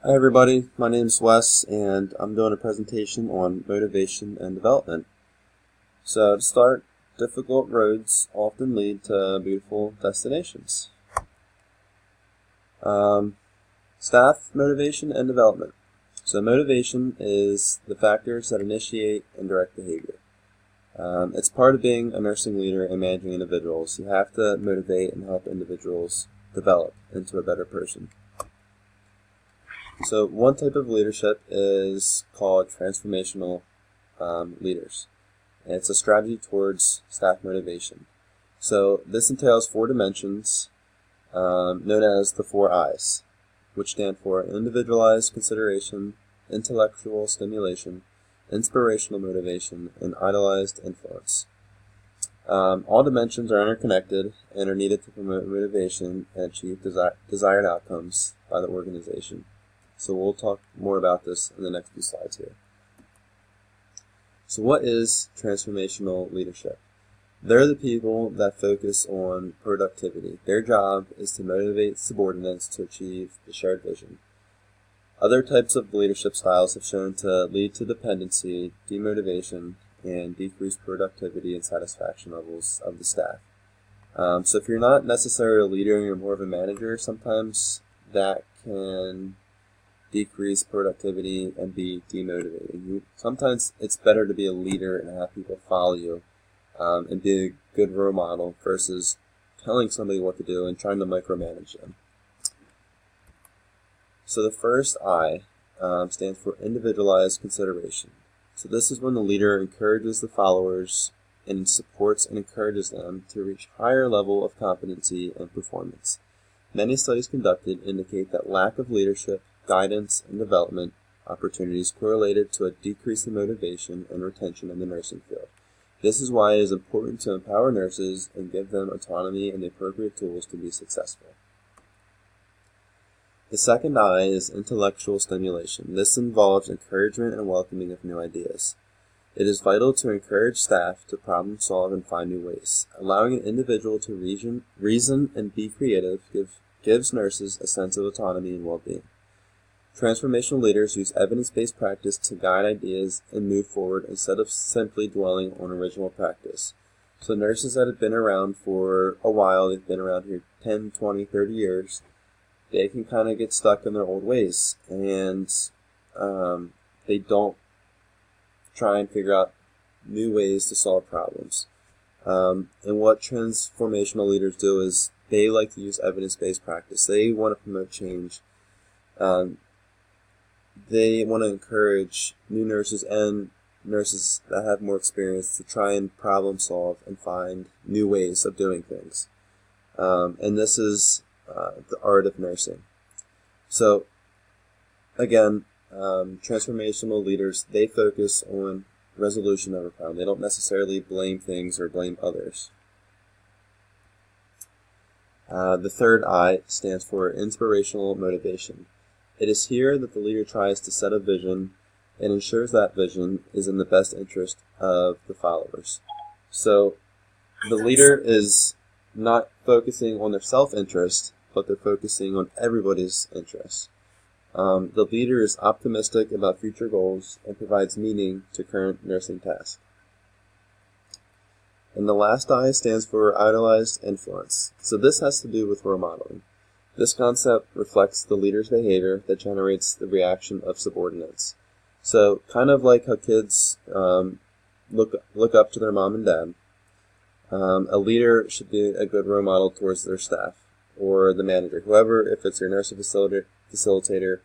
Hi everybody, my name is Wes and I'm doing a presentation on motivation and development. So to start, difficult roads often lead to beautiful destinations. Staff motivation and development. So motivation is the factors that initiate and direct behavior. It's part of being a nursing leader and managing individuals. You have to motivate and help individuals develop into a better person. So one type of leadership is called transformational leaders. And it's a strategy towards staff motivation. So this entails 4 dimensions known as the 4 I's, which stand for individualized consideration, intellectual stimulation, inspirational motivation, and idolized influence. All dimensions are interconnected and are needed to promote motivation and achieve desired outcomes by the organization. So we'll talk more about this in the next few slides here. So what is transformational leadership? They're the people that focus on productivity. Their job is to motivate subordinates to achieve the shared vision. Other types of leadership styles have shown to lead to dependency, demotivation, and decreased productivity and satisfaction levels of the staff. So if you're not necessarily a leader and you're more of a manager, sometimes that can decrease productivity and be demotivating. Sometimes it's better to be a leader and have people follow you and be a good role model versus telling somebody what to do and trying to micromanage them. So the first I stands for individualized consideration. So this is when the leader encourages the followers and supports and encourages them to reach higher level of competency and performance. Many studies conducted indicate that lack of leadership, guidance, and development opportunities correlated to a decrease in motivation and retention in the nursing field. This is why it is important to empower nurses and give them autonomy and the appropriate tools to be successful. The second I is intellectual stimulation. This involves encouragement and welcoming of new ideas. It is vital to encourage staff to problem solve and find new ways. Allowing an individual to reason and be creative gives nurses a sense of autonomy and well-being. Transformational leaders use evidence-based practice to guide ideas and move forward instead of simply dwelling on original practice. So nurses that have been around for a while, they've been around here 10, 20, 30 years, they can kind of get stuck in their old ways, and they don't try and figure out new ways to solve problems. And what transformational leaders do is they like to use evidence-based practice. They want to promote change. They want to encourage new nurses and nurses that have more experience to try and problem solve and find new ways of doing things. And this is the art of nursing. So, again, transformational leaders, they focus on resolution of a problem. They don't necessarily blame things or blame others. The third I stands for inspirational motivation. It is here that the leader tries to set a vision and ensures that vision is in the best interest of the followers. So the leader is not focusing on their self-interest, but they're focusing on everybody's interest. The leader is optimistic about future goals and provides meaning to current nursing tasks. And the last I stands for idolized influence. So this has to do with role modeling. This concept reflects the leader's behavior that generates the reaction of subordinates. So kind of like how kids look up to their mom and dad, a leader should be a good role model towards their staff or the manager, whoever, if it's your nurse or facilitator,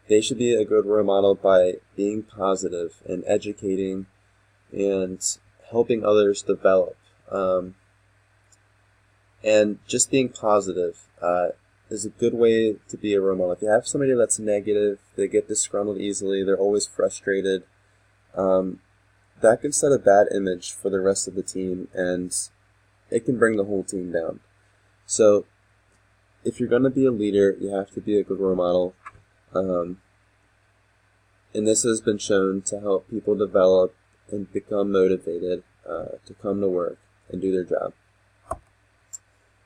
they should be a good role model by being positive and educating and helping others develop. And just being positive is a good way to be a role model. If you have somebody that's negative, they get disgruntled easily, they're always frustrated, that can set a bad image for the rest of the team, and it can bring the whole team down. So if you're going to be a leader, you have to be a good role model. And this has been shown to help people develop and become motivated to come to work and do their job.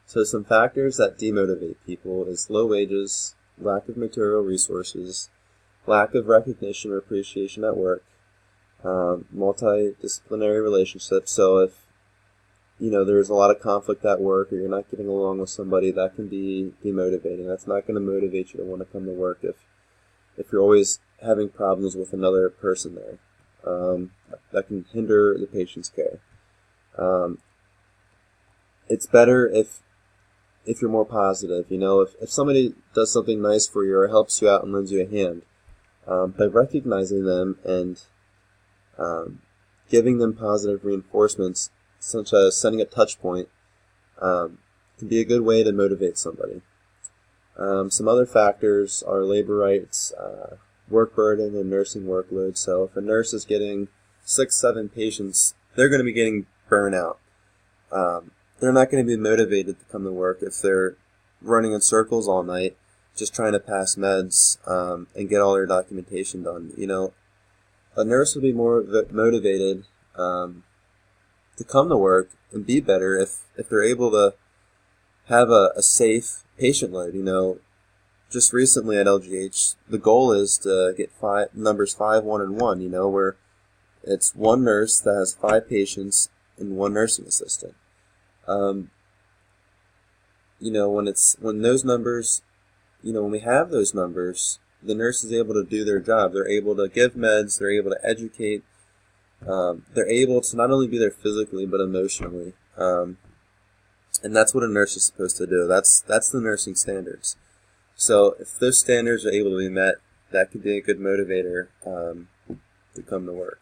So some factors that demotivate people is low wages, lack of material resources, lack of recognition or appreciation at work, multidisciplinary relationships. So if there's a lot of conflict at work, or you're not getting along with somebody, that can be demotivating. That's not going to motivate you to want to come to work if you're always having problems with another person there. That can hinder the patient's care. It's better if you're more positive. If somebody does something nice for you or helps you out and lends you a hand, by recognizing them and giving them positive reinforcements, such as sending a touch point, can be a good way to motivate somebody. Some other factors are labor rights, work burden, and nursing workload. So if a nurse is getting 6-7 patients, they're going to be getting burnout. They're not going to be motivated to come to work if they're running in circles all night, just trying to pass meds and get all their documentation done. A nurse will be more motivated to come to work and be better if they're able to have a safe patient load. Just recently at LGH, the goal is to get numbers 5, 1, and 1, where it's one nurse that has 5 patients and one nursing assistant. When those numbers, when we have those numbers, the nurse is able to do their job. They're able to give meds, they're able to educate, they're able to not only be there physically but emotionally. And that's what a nurse is supposed to do. That's the nursing standards. So if those standards are able to be met, that could be a good motivator to come to work.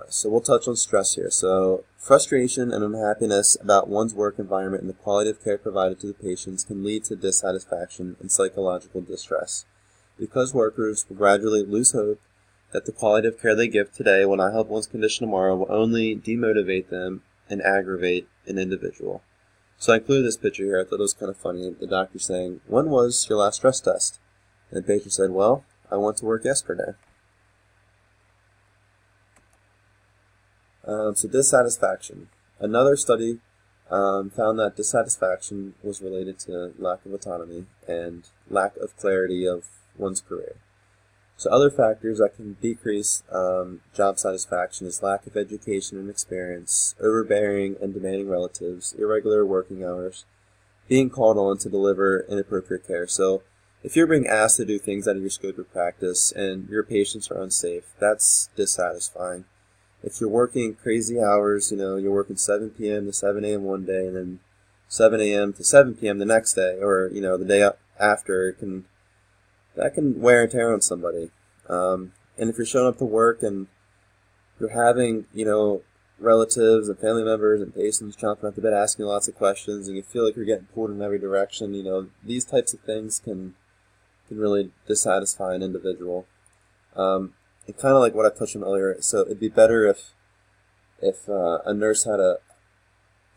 So we'll touch on stress here. So frustration and unhappiness about one's work environment and the quality of care provided to the patients can lead to dissatisfaction and psychological distress. Because workers will gradually lose hope that the quality of care they give today will not help one's condition tomorrow, will only demotivate them and aggravate an individual. So I included this picture here. I thought it was kind of funny. The doctor saying, "When was your last stress test?" And the patient said, "Well, I went to work yesterday." So dissatisfaction. Another study found that dissatisfaction was related to lack of autonomy and lack of clarity of one's career. So other factors that can decrease job satisfaction is lack of education and experience, overbearing and demanding relatives, irregular working hours, being called on to deliver inappropriate care. So if you're being asked to do things out of your scope of practice and your patients are unsafe, that's dissatisfying. If you're working crazy hours, you're working 7 p.m. to 7 a.m. one day and then 7 a.m. to 7 p.m. the next day, or, the day after, that can wear and tear on somebody. And if you're showing up to work and you're having, relatives and family members and patients chomping at the bit asking lots of questions and you feel like you're getting pulled in every direction, these types of things can really dissatisfy an individual. And kind of like what I touched on earlier, so it'd be better if a nurse had a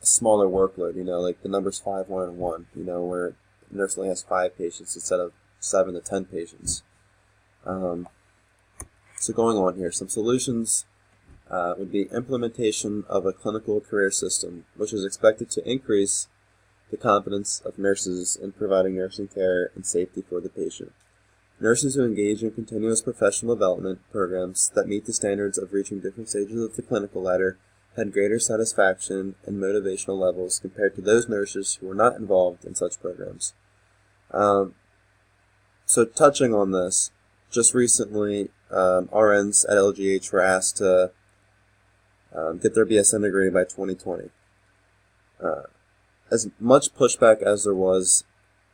smaller workload, like the numbers 5, 1, and 1, where a nurse only has 5 patients instead of 7 to 10 patients. So going on here, some solutions would be implementation of a clinical career system, which is expected to increase the competence of nurses in providing nursing care and safety for the patient. Nurses who engage in continuous professional development programs that meet the standards of reaching different stages of the clinical ladder had greater satisfaction and motivational levels compared to those nurses who were not involved in such programs. So touching on this, just recently, RNs at LGH were asked to get their BSN degree by 2020. As much pushback as there was,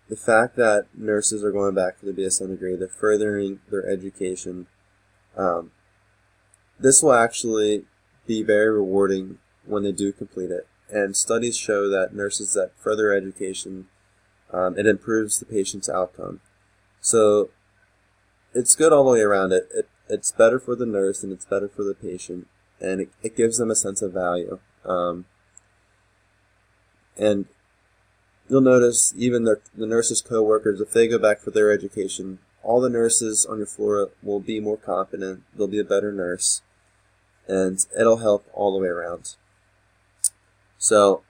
the fact that nurses are going back for the BSN degree, they're furthering their education, this will actually be very rewarding when they do complete it. And studies show that nurses that further education, it improves the patient's outcome. So it's good all the way around. It's better for the nurse and it's better for the patient, and it gives them a sense of value. And you'll notice even the nurses' co-workers, if they go back for their education, all the nurses on your floor will be more competent, they'll be a better nurse, and it'll help all the way around. So,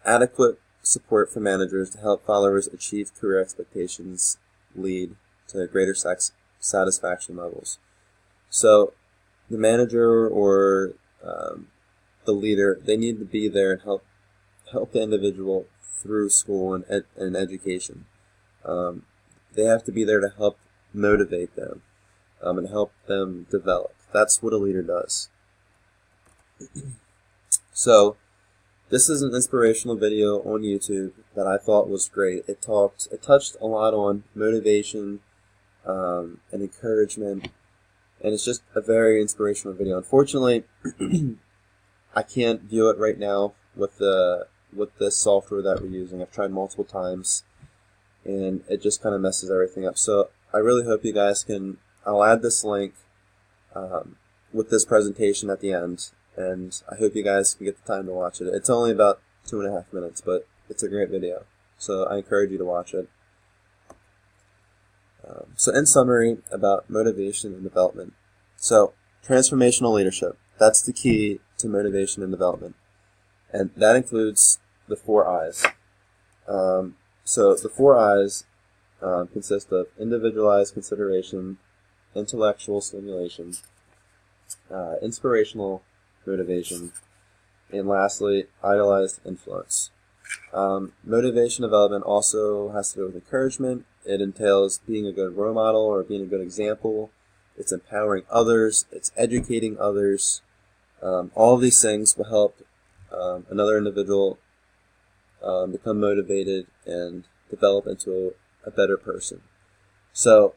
adequate support for managers to help followers achieve career expectations lead to greater satisfaction levels. So the manager or the leader, they need to be there and help the individual through school and education. They have to be there to help motivate them and help them develop. That's what a leader does. So this is an inspirational video on YouTube that I thought was great. It touched a lot on motivation and encouragement, and it's just a very inspirational video. Unfortunately, I can't view it right now with this software that we're using. I've tried multiple times, and it just kind of messes everything up. So I really hope you guys can. I'll add this link with this presentation at the end, and I hope you guys can get the time to watch it. It's only about 2.5 minutes, but it's a great video, so I encourage you to watch it. So in summary about motivation and development. So transformational leadership, that's the key to motivation and development. And that includes the 4 I's. So the 4 I's consist of individualized consideration, intellectual stimulation, inspirational motivation, and lastly, idealized influence. Motivation development also has to do with encouragement. It entails being a good role model or being a good example. It's empowering others. It's educating others. All of these things will help another individual become motivated and develop into a better person. So,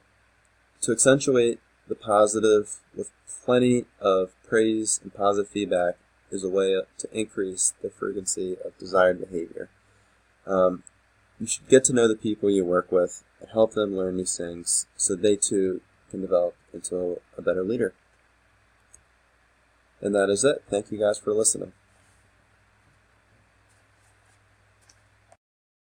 to accentuate the positive with plenty of praise and positive feedback is a way to increase the frequency of desired behavior. You should get to know the people you work with and help them learn these things so they too can develop into a better leader. And that is it. Thank you guys for listening.